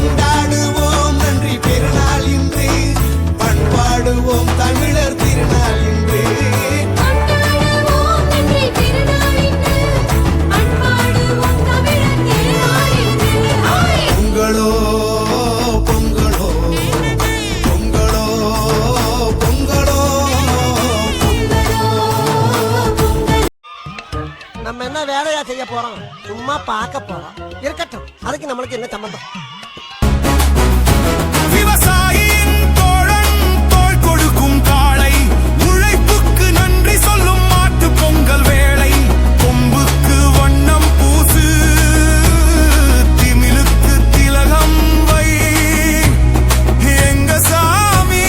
கொண்டாடுவோம் நன்றி பெருநாள் இன்று, பண்பாடுவோம் தமிழர் திருநாள் இன்று. பொங்கலோ பொங்கலோ பொங்கலோ பொங்கலோ. நம்ம என்ன வேலையா செய்ய போறோம்? சும்மா பார்க்க போறோம். இருக்கட்டும், அதுக்கு நம்மளுக்கு என்ன சம்பந்தம்? விவசாயியின் தோழன், தோள் கொடுக்கும் காளை, உழைப்புக்கு நன்றி சொல்லும் மாட்டு பொங்கல் வேளை. கொம்புக்கு வண்ணம் பூசு, திமிலுக்கு திலகம் வை, எங்க சாமி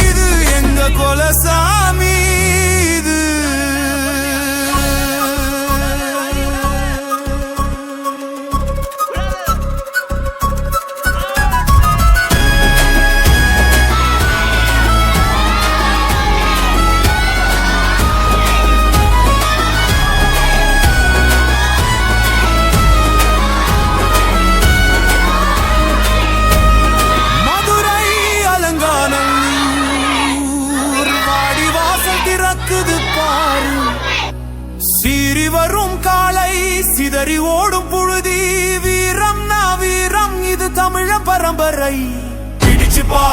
இது, எங்க குலசாமி இது. சீறி வரும் காலை, சிதறி ஓடும் புழுதி, வீரம் நா வீரம், இது தமிழ பரம்பரை.